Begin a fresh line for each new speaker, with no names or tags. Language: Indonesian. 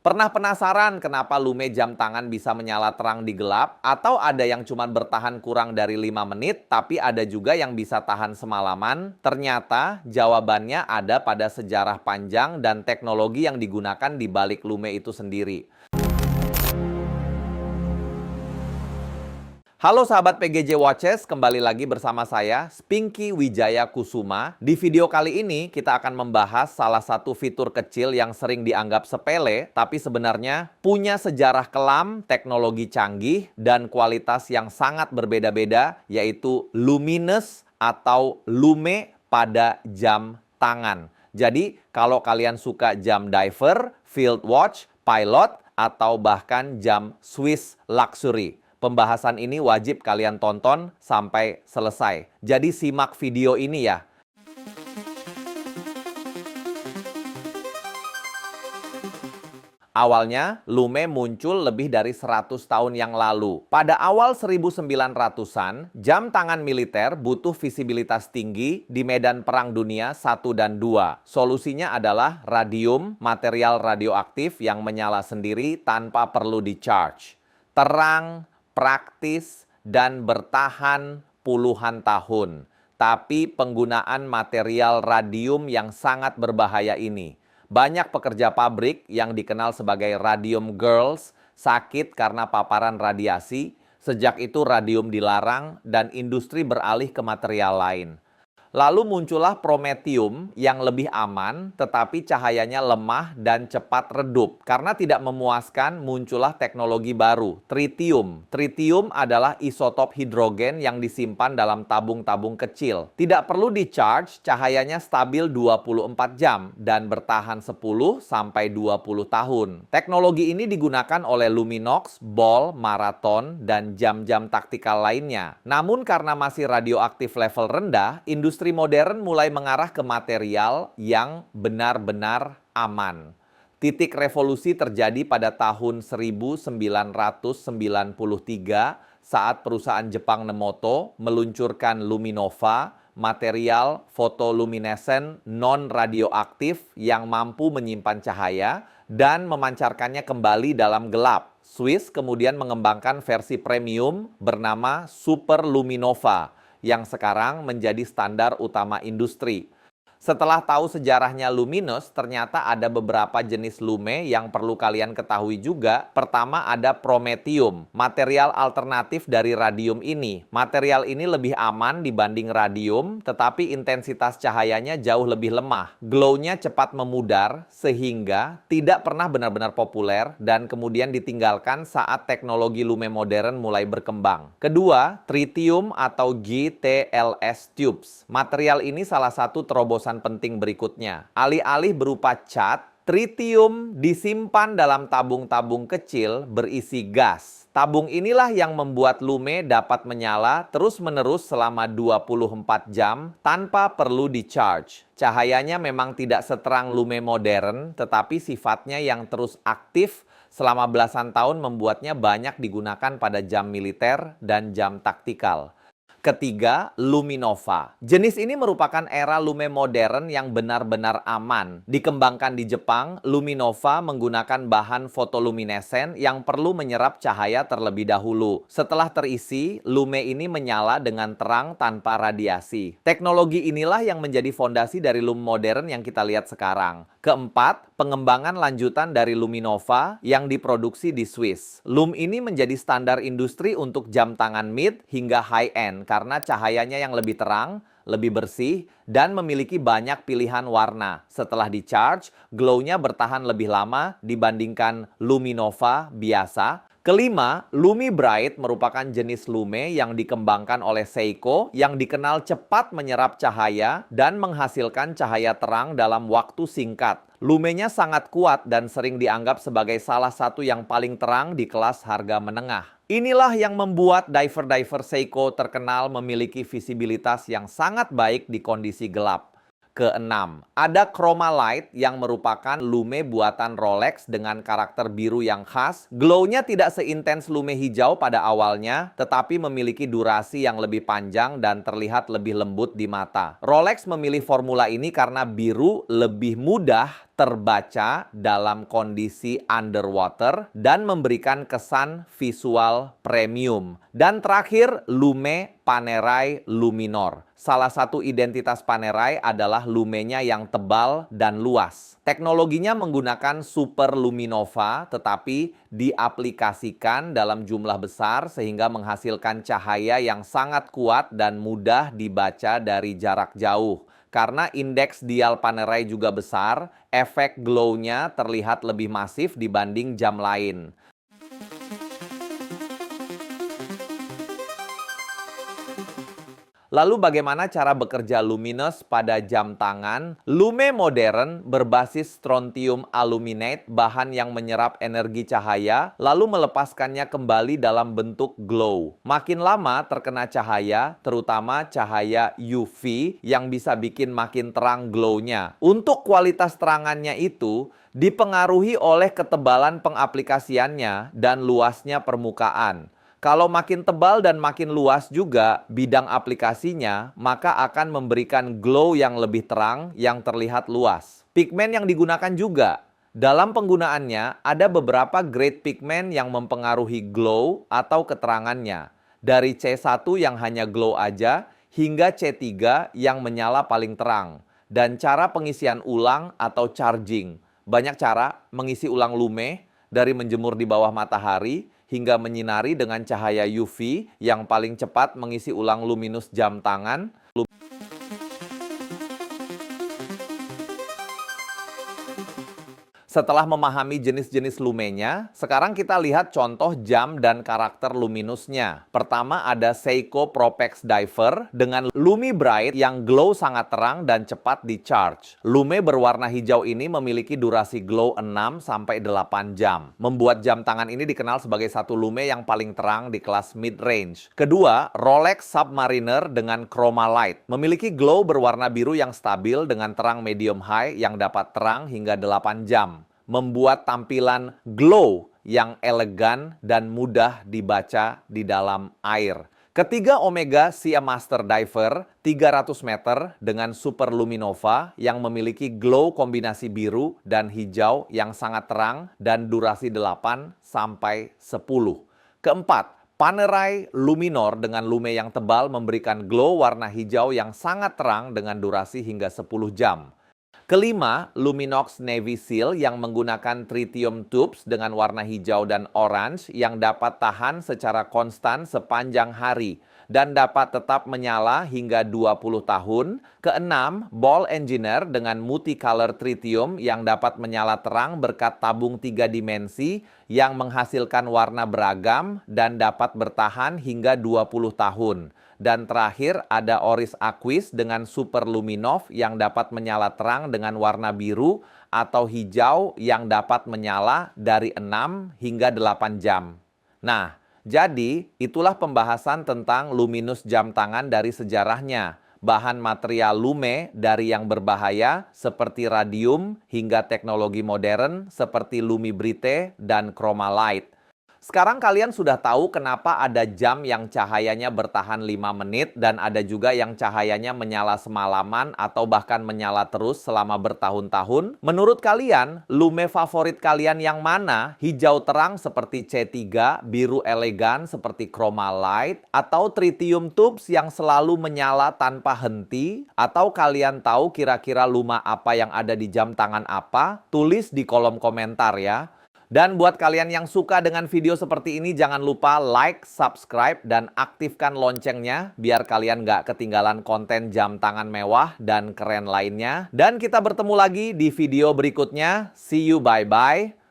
Pernah penasaran kenapa Lume jam tangan bisa menyala terang di gelap? Atau ada yang cuma bertahan kurang dari 5 menit, tapi ada juga yang bisa tahan semalaman? Ternyata jawabannya ada pada sejarah panjang dan teknologi yang digunakan di balik Lume itu sendiri. Halo sahabat PGJ Watches, kembali lagi bersama saya, Pinky Wijaya Kusuma. Di video kali ini kita akan membahas salah satu fitur kecil yang sering dianggap sepele, tapi sebenarnya punya sejarah kelam, teknologi canggih, dan kualitas yang sangat berbeda-beda, yaitu luminous atau lume pada jam tangan. Jadi kalau kalian suka jam diver, field watch, pilot, atau bahkan jam Swiss luxury, pembahasan ini wajib kalian tonton sampai selesai. Jadi simak video ini ya. Awalnya, Lume muncul lebih dari 100 tahun yang lalu. Pada awal 1900-an, jam tangan militer butuh visibilitas tinggi di medan Perang Dunia I dan II. Solusinya adalah radium, material radioaktif yang menyala sendiri tanpa perlu di-charge. Terang, praktis, dan bertahan puluhan tahun. Tapi penggunaan material radium yang sangat berbahaya ini. Banyak pekerja pabrik yang dikenal sebagai radium girls sakit karena paparan radiasi. Sejak itu radium dilarang dan industri beralih ke material lain. Lalu muncullah Prometheum yang lebih aman tetapi cahayanya lemah dan cepat redup. Karena tidak memuaskan, muncullah teknologi baru, tritium. Tritium adalah isotop hidrogen yang disimpan dalam tabung-tabung kecil. Tidak perlu di-charge, cahayanya stabil 24 jam dan bertahan 10-20 tahun. Teknologi ini digunakan oleh Luminox, Ball, Marathon, dan jam-jam taktikal lainnya. Namun karena masih radioaktif level rendah, industri modern mulai mengarah ke material yang benar-benar aman. Titik revolusi terjadi pada tahun 1993 saat perusahaan Jepang Nemoto meluncurkan Luminova, material fotoluminescent non-radioaktif yang mampu menyimpan cahaya dan memancarkannya kembali dalam gelap. Swiss kemudian mengembangkan versi premium bernama Super Luminova, yang sekarang menjadi standar utama industri. Setelah tahu sejarahnya luminous, ternyata ada beberapa jenis lume yang perlu kalian ketahui juga. Pertama ada Prometheum, material alternatif dari radium ini. Material ini lebih aman dibanding radium, tetapi intensitas cahayanya jauh lebih lemah. Glow-nya cepat memudar, sehingga tidak pernah benar-benar populer dan kemudian ditinggalkan saat teknologi lume modern mulai berkembang. Kedua, tritium atau GTLS tubes. Material ini salah satu terobosan penting berikutnya. Alih-alih berupa cat, tritium disimpan dalam tabung-tabung kecil berisi gas. Tabung inilah yang membuat lume dapat menyala terus-menerus selama 24 jam tanpa perlu di-charge. Cahayanya memang tidak seterang lume modern, tetapi sifatnya yang terus aktif selama belasan tahun membuatnya banyak digunakan pada jam militer dan jam taktikal. Ketiga, Luminova. Jenis ini merupakan era lume modern yang benar-benar aman. Dikembangkan di Jepang, Luminova menggunakan bahan fotoluminescent yang perlu menyerap cahaya terlebih dahulu. Setelah terisi, lume ini menyala dengan terang tanpa radiasi. Teknologi inilah yang menjadi fondasi dari lume modern yang kita lihat sekarang. Keempat, pengembangan lanjutan dari Luminova yang diproduksi di Swiss. Lume ini menjadi standar industri untuk jam tangan mid hingga high-end karena cahayanya yang lebih terang, lebih bersih, dan memiliki banyak pilihan warna. Setelah di-charge, glow-nya bertahan lebih lama dibandingkan Luminova biasa. Kelima, Lumi Bright merupakan jenis lume yang dikembangkan oleh Seiko yang dikenal cepat menyerap cahaya dan menghasilkan cahaya terang dalam waktu singkat. Lumenya sangat kuat dan sering dianggap sebagai salah satu yang paling terang di kelas harga menengah. Inilah yang membuat diver-diver Seiko terkenal memiliki visibilitas yang sangat baik di kondisi gelap. Keenam, ada Chroma Light yang merupakan lume buatan Rolex dengan karakter biru yang khas. Glow-nya tidak seintens lume hijau pada awalnya, tetapi memiliki durasi yang lebih panjang dan terlihat lebih lembut di mata. Rolex memilih formula ini karena biru lebih mudah terbaca dalam kondisi underwater, dan memberikan kesan visual premium. Dan terakhir, Lume Panerai Luminor. Salah satu identitas Panerai adalah lumenya yang tebal dan luas. Teknologinya menggunakan super luminova, tetapi diaplikasikan dalam jumlah besar sehingga menghasilkan cahaya yang sangat kuat dan mudah dibaca dari jarak jauh. Karena indeks dial Panerai juga besar, efek glow-nya terlihat lebih masif dibanding jam lain. Lalu bagaimana cara bekerja luminous pada jam tangan? Lume modern berbasis strontium aluminate, bahan yang menyerap energi cahaya, lalu melepaskannya kembali dalam bentuk glow. Makin lama terkena cahaya, terutama cahaya UV yang bisa bikin makin terang glow-nya. Untuk kualitas terangannya itu dipengaruhi oleh ketebalan pengaplikasiannya dan luasnya permukaan. Kalau makin tebal dan makin luas juga bidang aplikasinya, maka akan memberikan glow yang lebih terang yang terlihat luas. Pigmen yang digunakan juga. Dalam penggunaannya, ada beberapa grade pigmen yang mempengaruhi glow atau keterangannya. Dari C1 yang hanya glow aja, hingga C3 yang menyala paling terang. Dan cara pengisian ulang atau charging. Banyak cara mengisi ulang lume, dari menjemur di bawah matahari, hingga menyinari dengan cahaya UV yang paling cepat mengisi ulang luminous jam tangan. Setelah memahami jenis-jenis lumenya, sekarang kita lihat contoh jam dan karakter luminusnya. Pertama ada Seiko Propex Diver dengan Lumi Bright yang glow sangat terang dan cepat di-charge. Lume berwarna hijau ini memiliki durasi glow 6-8 jam. Membuat jam tangan ini dikenal sebagai satu lume yang paling terang di kelas mid-range. Kedua, Rolex Submariner dengan Chroma Light. Memiliki glow berwarna biru yang stabil dengan terang medium high yang dapat terang hingga 8 jam. Membuat tampilan glow yang elegan dan mudah dibaca di dalam air. Ketiga, Omega Sea Master Diver 300 meter dengan super luminova yang memiliki glow kombinasi biru dan hijau yang sangat terang dan durasi 8-10. Keempat, Panerai Luminor dengan lume yang tebal memberikan glow warna hijau yang sangat terang dengan durasi hingga 10 jam. Kelima, Luminox Navy Seal yang menggunakan tritium tubes dengan warna hijau dan orange yang dapat tahan secara konstan sepanjang hari dan dapat tetap menyala hingga 20 tahun. Keenam, Ball Engineer dengan multicolor tritium yang dapat menyala terang berkat tabung 3 dimensi yang menghasilkan warna beragam dan dapat bertahan hingga 20 tahun. Dan terakhir ada Oris Aquis dengan Super Luminov yang dapat menyala terang dengan warna biru atau hijau yang dapat menyala dari 6 hingga 8 jam. Nah, jadi itulah pembahasan tentang luminous jam tangan dari sejarahnya. Bahan material lume dari yang berbahaya seperti radium hingga teknologi modern seperti Lumi Brite dan Chroma Light. Sekarang kalian sudah tahu kenapa ada jam yang cahayanya bertahan 5 menit dan ada juga yang cahayanya menyala semalaman atau bahkan menyala terus selama bertahun-tahun. Menurut kalian, lume favorit kalian yang mana? Hijau terang seperti C3, biru elegan seperti Chroma Light, atau tritium tubes yang selalu menyala tanpa henti? Atau kalian tahu kira-kira luma apa yang ada di jam tangan apa? Tulis di kolom komentar ya. Dan buat kalian yang suka dengan video seperti ini, jangan lupa like, subscribe, dan aktifkan loncengnya biar kalian nggak ketinggalan konten jam tangan mewah dan keren lainnya. Dan kita bertemu lagi di video berikutnya. See you, bye-bye.